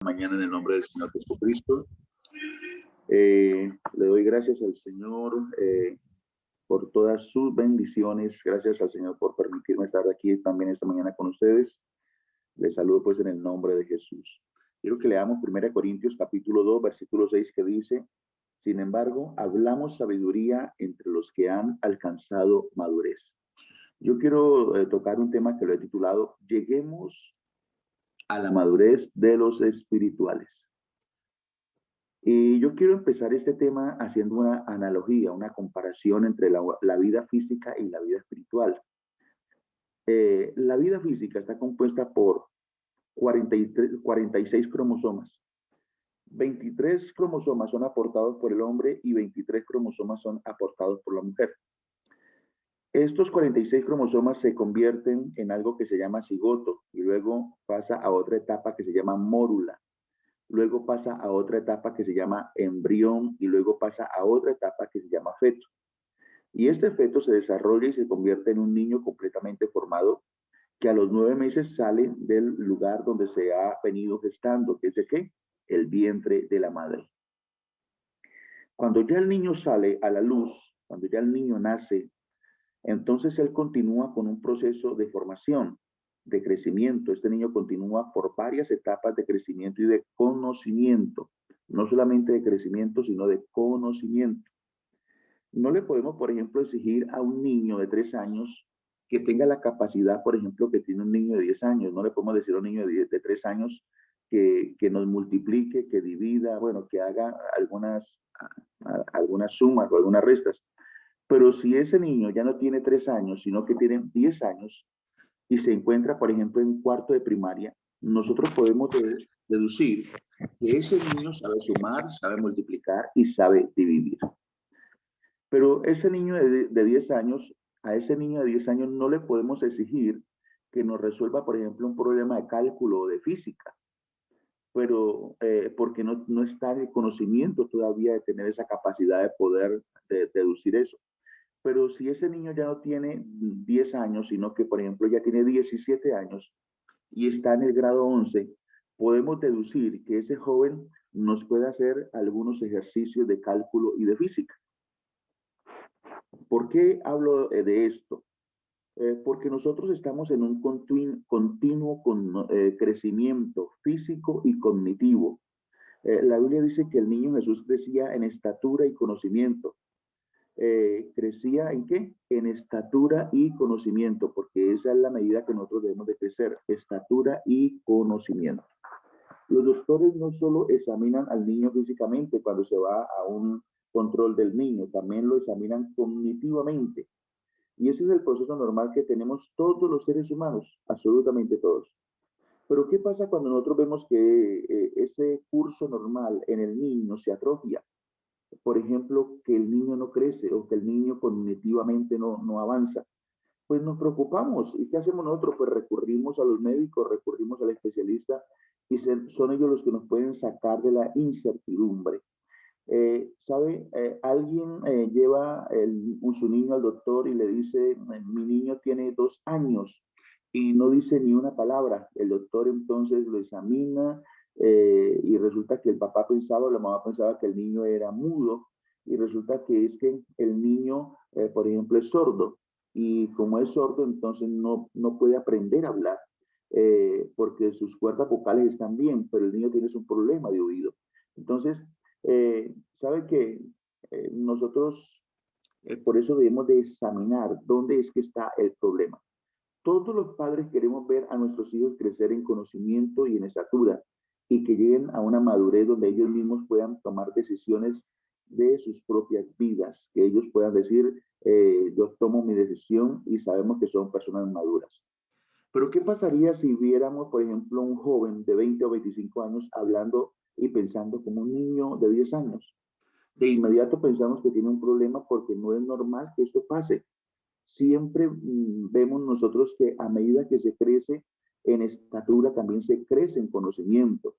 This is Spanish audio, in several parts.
Mañana en el nombre del Señor Jesucristo. Le doy gracias al Señor por todas sus bendiciones. Gracias al Señor por permitirme estar aquí también esta mañana con ustedes. Les saludo pues en el nombre de Jesús. Quiero que leamos 1 Corintios capítulo 2, versículo 6 que dice: sin embargo, hablamos sabiduría entre los que han alcanzado madurez. Yo quiero tocar un tema que lo he titulado Lleguemos a la madurez de los espirituales. Y yo quiero empezar este tema haciendo una analogía, una comparación entre la vida física y la vida espiritual. La vida física está compuesta por 46 cromosomas. 23 cromosomas son aportados por el hombre y 23 cromosomas son aportados por la mujer. Estos 46 cromosomas se convierten en algo que se llama cigoto y luego pasa a otra etapa que se llama mórula. Luego pasa a otra etapa que se llama embrión y luego pasa a otra etapa que se llama feto. Y este feto se desarrolla y se convierte en un niño completamente formado que a los 9 meses sale del lugar donde se ha venido gestando, que es de qué? El vientre de la madre. Cuando ya el niño sale a la luz, cuando ya el niño nace, entonces él continúa con un proceso de formación, de crecimiento. Este niño continúa por varias etapas de crecimiento y de conocimiento, no solamente de crecimiento, sino de conocimiento. No le podemos, por ejemplo, exigir a un niño de 3 años que tenga la capacidad, por ejemplo, que tiene un niño de 10 años. No le podemos decir a un niño de 3 años que nos multiplique, que divida, bueno, que haga algunas sumas o algunas restas. Pero si ese niño ya no tiene 3 años, sino que tiene 10 años y se encuentra, por ejemplo, en cuarto de primaria, nosotros podemos deducir que ese niño sabe sumar, sabe multiplicar y sabe dividir. Pero ese niño de 10 años, a ese niño de 10 años no le podemos exigir que nos resuelva, por ejemplo, un problema de cálculo o de física, pero porque no está en el conocimiento todavía de tener esa capacidad de poder deducir eso. Pero si ese niño ya no tiene 10 años, sino que, por ejemplo, ya tiene 17 años y está en el grado 11, podemos deducir que ese joven nos puede hacer algunos ejercicios de cálculo y de física. ¿Por qué hablo de esto? Porque nosotros estamos en un continuo crecimiento físico y cognitivo. La Biblia dice que el niño Jesús crecía en estatura y conocimiento. ¿Crecía en qué? En estatura y conocimiento, porque esa es la medida que nosotros debemos de crecer, estatura y conocimiento. Los doctores no solo examinan al niño físicamente cuando se va a un control del niño, también lo examinan cognitivamente. Y ese es el proceso normal que tenemos todos los seres humanos, absolutamente todos. Pero ¿qué pasa cuando nosotros vemos que ese curso normal en el niño se atrofia? Por ejemplo, que el niño no crece o que el niño cognitivamente no avanza. Pues nos preocupamos. ¿Y qué hacemos nosotros? Pues recurrimos a los médicos, recurrimos al especialista y son ellos los que nos pueden sacar de la incertidumbre. ¿Sabe? Alguien lleva su niño al doctor y le dice, mi niño tiene 2 años y no dice ni una palabra. El doctor entonces lo examina y resulta que el papá pensaba, la mamá pensaba que el niño era mudo y resulta que es que el niño, por ejemplo, es sordo y como es sordo entonces no puede aprender a hablar porque sus cuerdas vocales están bien, pero el niño tiene un problema de oído. Entonces, sabe que nosotros por eso debemos de examinar dónde es que está el problema. Todos los padres queremos ver a nuestros hijos crecer en conocimiento y en estatura y que lleguen a una madurez donde ellos mismos puedan tomar decisiones de sus propias vidas, que ellos puedan decir, yo tomo mi decisión y sabemos que son personas maduras. Pero ¿qué pasaría si viéramos, por ejemplo, un joven de 20 o 25 años hablando y pensando como un niño de 10 años? De inmediato pensamos que tiene un problema porque no es normal que esto pase. Siempre vemos nosotros que a medida que se crece en estatura, también se crece en conocimiento,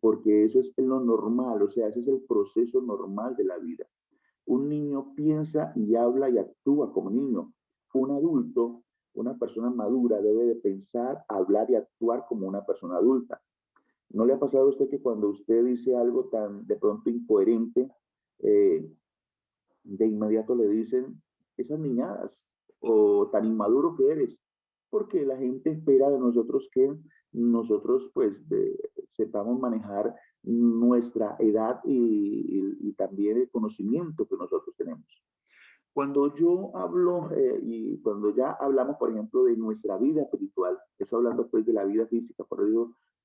porque eso es lo normal, o sea, ese es el proceso normal de la vida. Un niño piensa y habla y actúa como niño. Un adulto, una persona madura, debe de pensar, hablar y actuar como una persona adulta. ¿No le ha pasado a usted que cuando usted dice algo tan de pronto incoherente, eh, de inmediato le dicen esas niñadas o tan inmaduro que eres? Porque la gente espera de nosotros que nosotros sepamos manejar nuestra edad y también el conocimiento que nosotros tenemos. Cuando yo hablo y cuando ya hablamos, por ejemplo, de nuestra vida espiritual, eso hablando pues de la vida física, por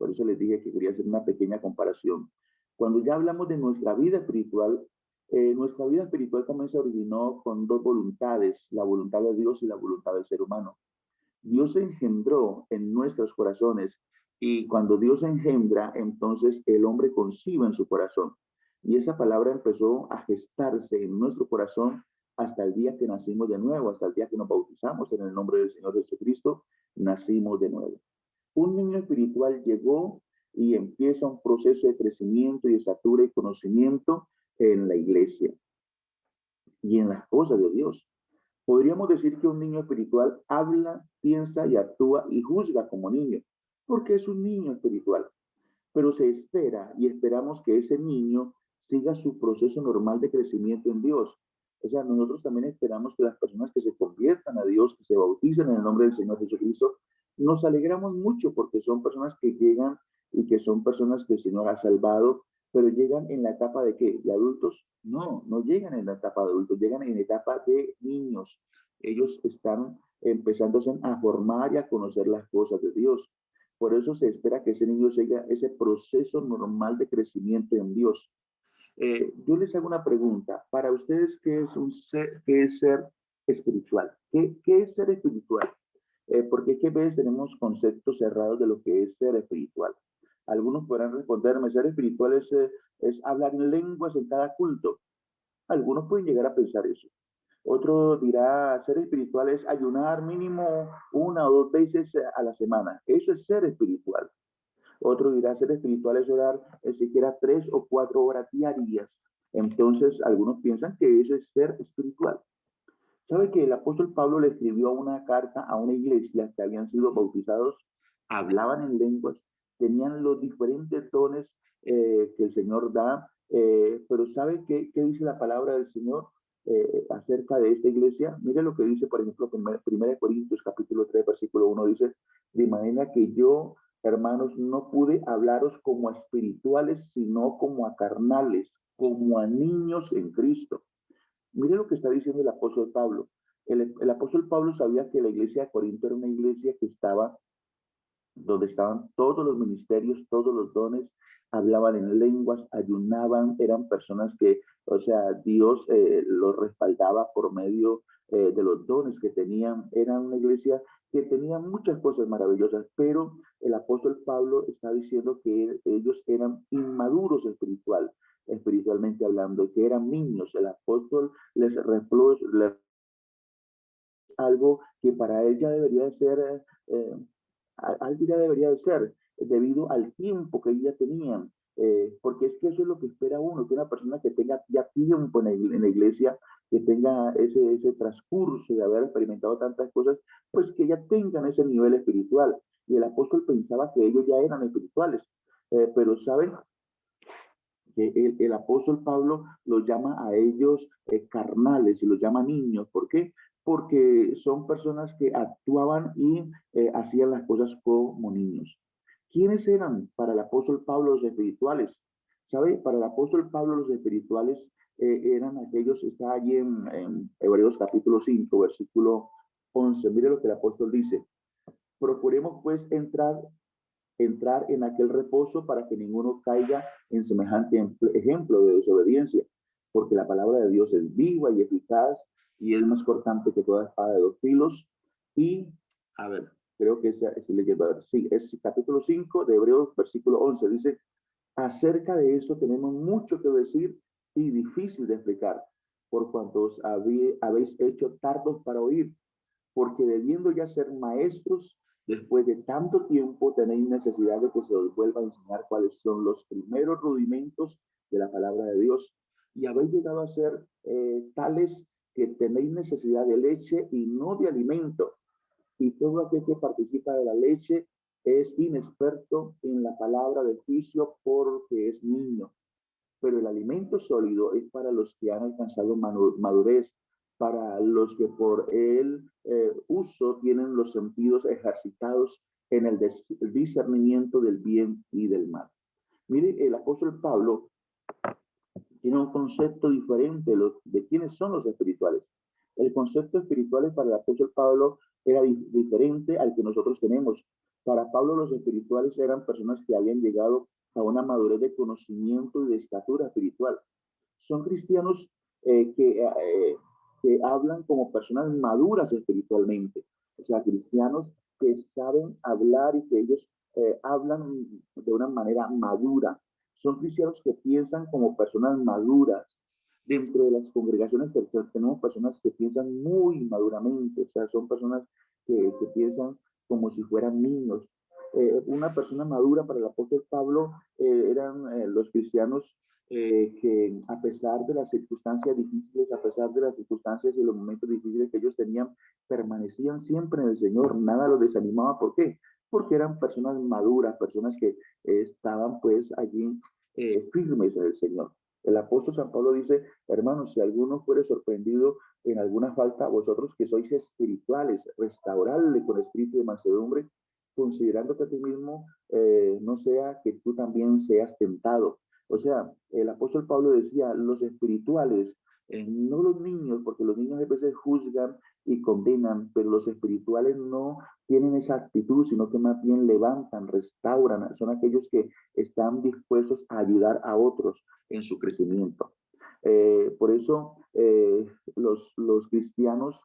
eso les dije que quería hacer una pequeña comparación. Cuando ya hablamos de nuestra vida espiritual también se originó con dos voluntades, la voluntad de Dios y la voluntad del ser humano. Dios engendró en nuestros corazones y cuando Dios engendra, entonces el hombre concibe en su corazón. Y esa palabra empezó a gestarse en nuestro corazón hasta el día que nacimos de nuevo, hasta el día que nos bautizamos en el nombre del Señor Jesucristo, nacimos de nuevo. Un niño espiritual llegó y empieza un proceso de crecimiento y de estatura y conocimiento en la iglesia y en las cosas de Dios. Podríamos decir que un niño espiritual habla, piensa y actúa y juzga como niño, porque es un niño espiritual. Pero se espera y esperamos que ese niño siga su proceso normal de crecimiento en Dios. O sea, nosotros también esperamos que las personas que se conviertan a Dios, que se bauticen en el nombre del Señor Jesucristo, nos alegramos mucho porque son personas que llegan y que son personas que el Señor ha salvado, pero llegan en la etapa de ¿qué? ¿De adultos? No, no llegan en la etapa de adultos, llegan en la etapa de niños. Ellos están empezándose a formar y a conocer las cosas de Dios. Por eso se espera que ese niño siga ese proceso normal de crecimiento en Dios. Yo les hago una pregunta. Para ustedes, ¿qué es ser espiritual? ¿Qué es ser espiritual? Porque es que a veces tenemos conceptos cerrados de lo que es ser espiritual. Algunos podrán responderme, ser espiritual es hablar en lenguas en cada culto. Algunos pueden llegar a pensar eso. Otro dirá, ser espiritual es ayunar mínimo una o dos veces a la semana. Eso es ser espiritual. Otro dirá, ser espiritual es orar siquiera 3 o 4 horas diarias. Entonces, algunos piensan que eso es ser espiritual. ¿Sabe que el apóstol Pablo le escribió una carta a una iglesia que habían sido bautizados, hablaban en lenguas, tenían los diferentes dones que el Señor da, pero ¿sabe qué dice la palabra del Señor acerca de esta iglesia? Mire lo que dice, por ejemplo, 1 Corintios capítulo 3, versículo 1, dice, de manera que yo, hermanos, no pude hablaros como a espirituales, sino como a carnales, como a niños en Cristo. Mire lo que está diciendo el apóstol Pablo. El apóstol Pablo sabía que la iglesia de Corinto era una iglesia que estaba donde estaban todos los ministerios, todos los dones, hablaban en lenguas, ayunaban, eran personas que, o sea, Dios los respaldaba por medio de los dones que tenían. Era una iglesia que tenía muchas cosas maravillosas, pero el apóstol Pablo está diciendo que ellos eran inmaduros espiritualmente hablando, que eran niños. El apóstol les algo que para él ya debería de ser algo ya debería de ser, debido al tiempo que ellos ya tenían. Porque es que eso es lo que espera uno, que una persona que tenga ya tiempo en la iglesia, que tenga ese transcurso de haber experimentado tantas cosas, pues que ya tengan ese nivel espiritual. Y el apóstol pensaba que ellos ya eran espirituales. Pero saben que el apóstol Pablo los llama a ellos carnales y los llama niños. ¿Por qué? Porque son personas que actuaban y hacían las cosas como niños. ¿Quiénes eran para el apóstol Pablo los espirituales? ¿Sabe? Para el apóstol Pablo los espirituales eran aquellos, está allí en Hebreos capítulo 5, versículo 11. Mire lo que el apóstol dice. Procuremos pues entrar en aquel reposo para que ninguno caiga en semejante ejemplo de desobediencia, porque la palabra de Dios es viva y eficaz y es más cortante que toda espada de 2 filos. Y, a ver, creo que es leyendo, a ver, sí, es capítulo 5 de Hebreos, versículo 11, dice, acerca de eso tenemos mucho que decir y difícil de explicar, por cuanto os habéis hecho tardos para oír, porque debiendo ya ser maestros, después de tanto tiempo tenéis necesidad de que se os vuelva a enseñar cuáles son los primeros rudimentos de la palabra de Dios. Y habéis llegado a ser tales que tenéis necesidad de leche y no de alimento. Y todo aquel que participa de la leche Es inexperto en la palabra de juicio porque es niño, pero el alimento sólido es para los que han alcanzado madurez, para los que por el uso tienen los sentidos ejercitados en el discernimiento del bien y del mal. Mire, el apóstol Pablo tiene un concepto diferente de quiénes son los espirituales. El concepto espiritual para el apóstol Pablo era diferente al que nosotros tenemos. Para Pablo los espirituales eran personas que habían llegado a una madurez de conocimiento y de estatura espiritual. Son cristianos que hablan como personas maduras espiritualmente. O sea, cristianos que saben hablar y que ellos hablan de una manera madura. Son cristianos que piensan como personas maduras. Dentro de las congregaciones terceras tenemos personas que piensan muy maduramente, o sea, son personas que piensan como si fueran niños. Una persona madura para el apóstol Pablo eran los cristianos que a pesar de las circunstancias difíciles, a pesar de las circunstancias y los momentos difíciles que ellos tenían, permanecían siempre en el Señor, nada los desanimaba. ¿Por qué? Porque eran personas maduras, personas que estaban pues allí firmes en el Señor. El apóstol San Pablo dice, hermanos, si alguno fuere sorprendido en alguna falta, vosotros que sois espirituales, restaurarle con espíritu de mansedumbre, considerándote a ti mismo, no sea que tú también seas tentado. O sea, el apóstol Pablo decía, los espirituales, no los niños, porque los niños a veces juzgan y condenan, pero los espirituales no tienen esa actitud, sino que más bien levantan, restauran, son aquellos que están dispuestos a ayudar a otros en su crecimiento. Por eso los cristianos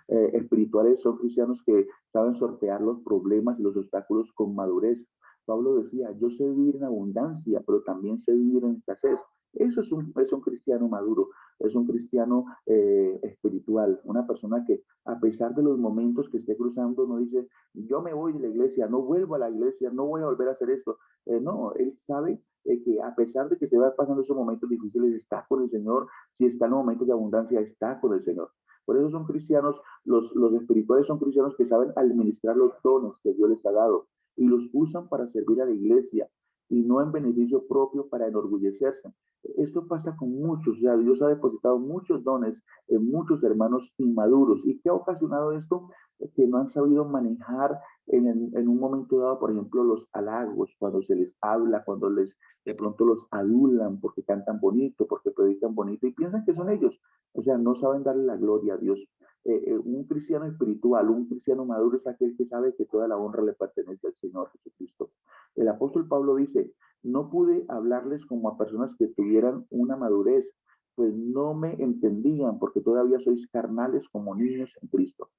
espirituales son cristianos que saben sortear los problemas y los obstáculos con madurez. Pablo decía, yo sé vivir en abundancia, pero también sé vivir en escasez. Eso es un cristiano maduro, es un cristiano espiritual, una persona que a pesar de los momentos que esté cruzando no dice, yo me voy de la iglesia, no vuelvo a la iglesia, no voy a volver a hacer esto. No, él sabe que a pesar de que se va pasando esos momentos difíciles, está con el Señor, si está en los momentos de abundancia, está con el Señor. Por eso son cristianos, los espirituales son cristianos que saben administrar los dones que Dios les ha dado y los usan para servir a la iglesia y no en beneficio propio para enorgullecerse. Esto pasa con muchos, o sea, Dios ha depositado muchos dones en muchos hermanos inmaduros. ¿Y qué ha ocasionado esto? Que no han sabido manejar en un momento dado, por ejemplo, los halagos, cuando se les habla, cuando les de pronto los adulan porque cantan bonito, porque predican bonito y piensan que son ellos. O sea, no saben darle la gloria a Dios. Un cristiano espiritual, un cristiano maduro es aquel que sabe que toda la honra le pertenece al Señor Jesucristo. El apóstol Pablo dice, no pude hablarles como a personas que tuvieran una madurez, pues no me entendían porque todavía sois carnales como niños en Cristo.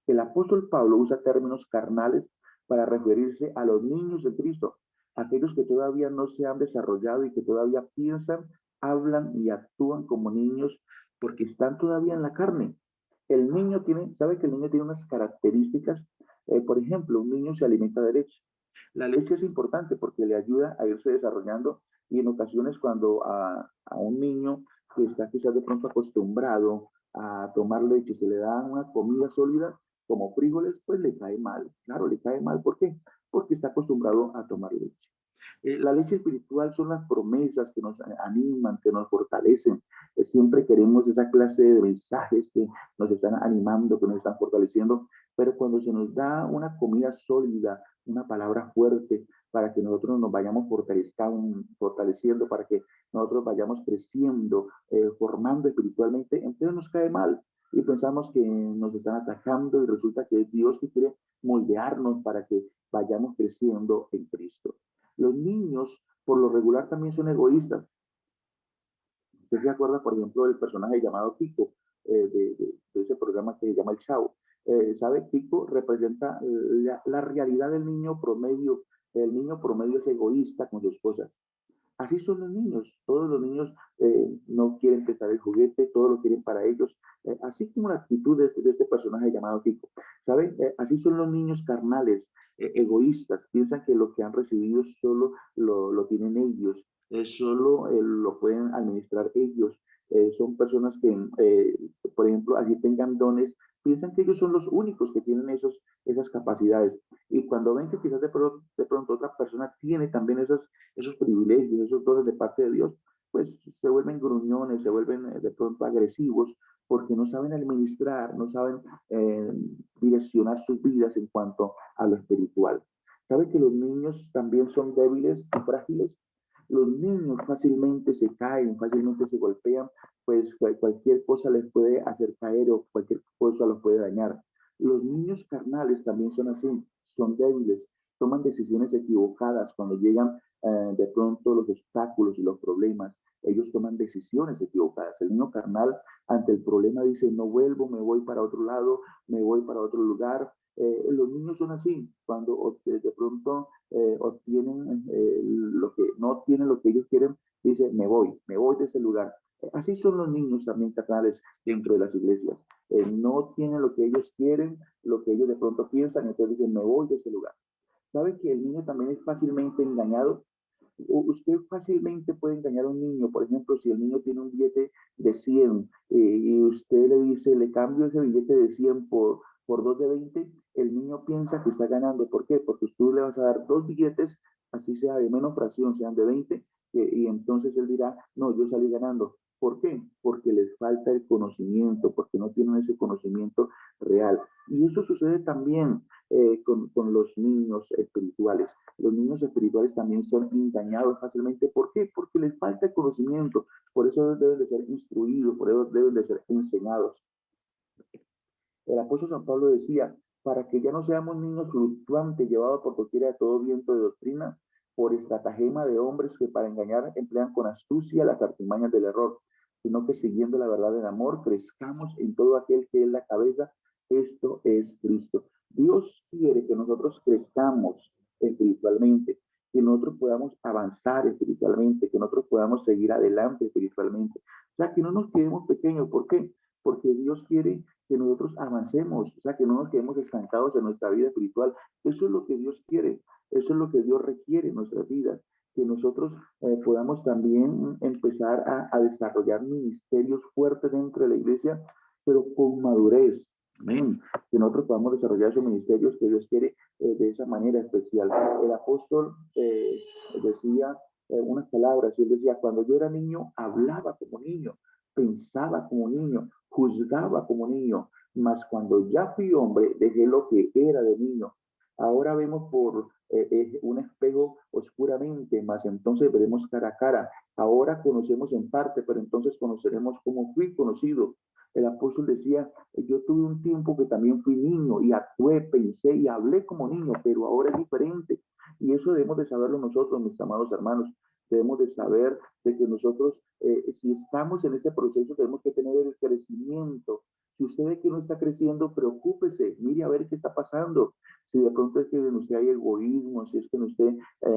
El apóstol Pablo usa términos carnales para referirse a los niños de Cristo, aquellos que todavía no se han desarrollado y que todavía piensan, hablan y actúan como niños porque están todavía en la carne. El niño tiene, sabe que el niño tiene unas características. Por ejemplo, un niño se alimenta de leche. La leche es importante porque le ayuda a irse desarrollando y en ocasiones cuando a un niño que está quizás de pronto acostumbrado a tomar leche, se le da una comida sólida como frijoles, pues le cae mal. Claro, le cae mal. ¿Por qué? Porque está acostumbrado a tomar leche. La leche espiritual son las promesas que nos animan, que nos fortalecen. Siempre queremos esa clase de mensajes que nos están animando, que nos están fortaleciendo, pero cuando se nos da una comida sólida, una palabra fuerte, para que nosotros nos vayamos fortaleciendo, para que nosotros vayamos creciendo, formando espiritualmente, entonces nos cae mal y pensamos que nos están atacando y resulta que es Dios que quiere moldearnos para que vayamos creciendo en Cristo. Los niños, por lo regular, también son egoístas. Usted se acuerda, por ejemplo, del personaje llamado Kiko, de ese programa que se llama El Chavo. ¿Sabe? Kiko representa la realidad del niño promedio. El niño promedio es egoísta con sus cosas. Así son los niños. Todos los niños no quieren prestar el juguete, todo lo quieren para ellos. Así como la actitud de este personaje llamado Kiko. ¿Sabe? Así son los niños carnales, egoístas. Piensan que lo que han recibido solo lo tienen ellos. Solo lo pueden administrar ellos. Son personas que, por ejemplo, así tengan dones, piensan que ellos son los únicos que tienen esas capacidades. Y cuando ven que quizás de pronto otra persona tiene también esos privilegios, esos dones de parte de Dios, pues se vuelven gruñones, se vuelven de pronto agresivos, porque no saben administrar, no saben eh, direccionar sus vidas en cuanto a lo espiritual. ¿Sabe que los niños también son débiles y frágiles? Los niños fácilmente se caen, fácilmente se golpean, pues cualquier cosa les puede hacer caer o cualquier cosa los puede dañar. Los niños carnales también son así, son débiles, toman decisiones equivocadas cuando llegan de pronto los obstáculos y los problemas. Ellos toman decisiones equivocadas. El niño carnal ante el problema dice, no vuelvo, me voy para otro lado, me voy para otro lugar. Los niños son así, cuando de pronto obtienen lo que no tienen lo que ellos quieren, dice, me voy de ese lugar. Así son los niños también carnales dentro de las iglesias. No tienen lo que ellos quieren, lo que ellos de pronto piensan, entonces dicen, me voy de ese lugar. ¿Sabe que el niño también es fácilmente engañado? Usted fácilmente puede engañar a un niño. Por ejemplo, si el niño tiene un billete de 100 y usted le dice, le cambio ese billete de 100 por dos de 20, el niño piensa que está ganando. ¿Por qué? Porque usted le vas a dar dos billetes, así sea de menos fracción, sean de 20, y entonces él dirá, no, yo salí ganando. ¿Por qué? Porque les falta el conocimiento, porque no tienen ese conocimiento real. Y eso sucede también con los niños espirituales. Los niños espirituales también son engañados fácilmente. ¿Por qué? Porque les falta el conocimiento. Por eso deben de ser instruidos, por eso deben de ser enseñados. El apóstol San Pablo decía, para que ya no seamos niños fluctuantes llevados por doquiera de todo viento de doctrina, por estratagema de hombres que para engañar emplean con astucia las artimañas del error, sino que siguiendo la verdad del amor, crezcamos en todo aquel que es la cabeza, esto es Cristo. Dios quiere que nosotros crezcamos espiritualmente, que nosotros podamos avanzar espiritualmente, que nosotros podamos seguir adelante espiritualmente. O sea, que no nos quedemos pequeños. ¿Por qué? Porque Dios quiere que nosotros avancemos, o sea, que no nos quedemos estancados en nuestra vida espiritual. Eso es lo que Dios quiere, eso es lo que Dios requiere en nuestras vidas, que nosotros podamos también empezar a desarrollar ministerios fuertes dentro de la iglesia, pero con madurez. Amén. Que nosotros podamos desarrollar esos ministerios que Dios quiere de esa manera especial. El apóstol decía unas palabras, y él decía, cuando yo era niño, hablaba como niño, pensaba como niño, juzgaba como niño, mas cuando ya fui hombre, dejé lo que era de niño. Ahora vemos por un espejo oscuramente, mas entonces veremos cara a cara. Ahora conocemos en parte, pero entonces conoceremos como fui conocido. El apóstol decía, yo tuve un tiempo que también fui niño y actué, pensé y hablé como niño, pero ahora es diferente. Y eso debemos de saberlo nosotros, mis amados hermanos. Debemos de saber de que nosotros, si estamos en este proceso, tenemos que tener el crecimiento. Si usted ve que no está creciendo, preocúpese, mire a ver qué está pasando. Si de pronto es que en usted hay egoísmo, si es que en usted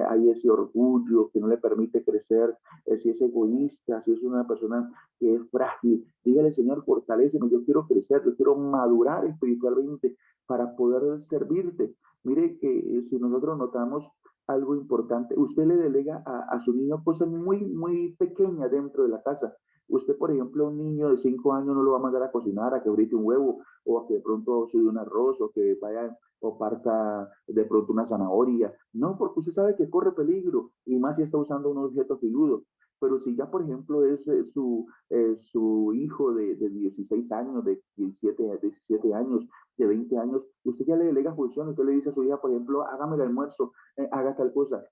hay ese orgullo que no le permite crecer, si es egoísta, si es una persona que es frágil, dígale, Señor, fortaléceme, yo quiero crecer, yo quiero madurar espiritualmente para poder servirte. Mire que si nosotros notamos algo importante. Usted le delega a su niño cosas muy pequeñas dentro de la casa. Usted, por ejemplo, a un niño de 5 años no lo va a mandar a cocinar, a que brite un huevo, o a que de pronto sude un arroz, o que vaya o parta de pronto una zanahoria. No, porque usted sabe que corre peligro, y más si está usando un objeto filudo. Pero si ya, por ejemplo, es su hijo de 16 años, de 17 años, de 20 años, usted ya le delega funciones, usted le dice a su hija, por ejemplo, hágame el almuerzo, haga tal cosa.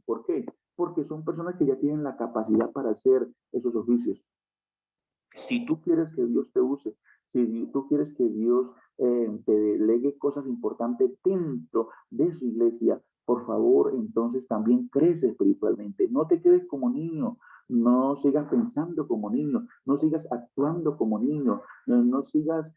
¿Por qué? Porque son personas que ya tienen la capacidad para hacer esos oficios. Si tú quieres que Dios te use, si tú quieres que Dios te delegue cosas importantes dentro de su iglesia, por favor, entonces también crece espiritualmente. No te quedes como niño, no sigas pensando como niño, no sigas actuando como niño, no sigas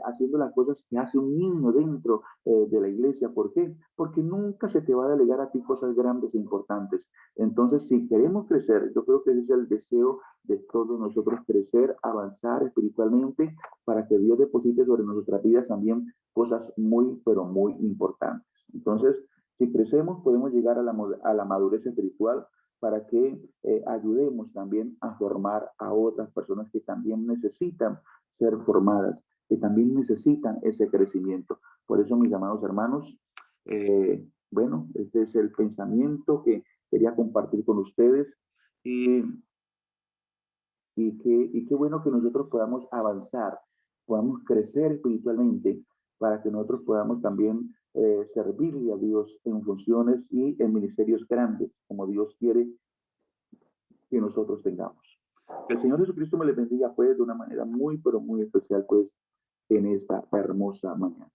haciendo las cosas que hace un niño dentro de la iglesia. ¿Por qué? Porque nunca se te va a delegar a ti cosas grandes e importantes. Entonces, si queremos crecer, yo creo que ese es el deseo de todos nosotros, crecer, avanzar espiritualmente para que Dios deposite sobre nuestras vidas también cosas muy, pero muy importantes. Entonces, si crecemos, podemos llegar a la madurez espiritual para que ayudemos también a formar a otras personas que también necesitan ser formadas. que también necesitan ese crecimiento. Por eso, mis amados hermanos, bueno, este es el pensamiento que quería compartir con ustedes y, y qué bueno que nosotros podamos avanzar, podamos crecer espiritualmente para que nosotros podamos también servirle a Dios en funciones y en ministerios grandes, como Dios quiere que nosotros tengamos. Que el Señor Jesucristo me le bendiga pues de una manera muy, pero muy especial pues en esta hermosa mañana.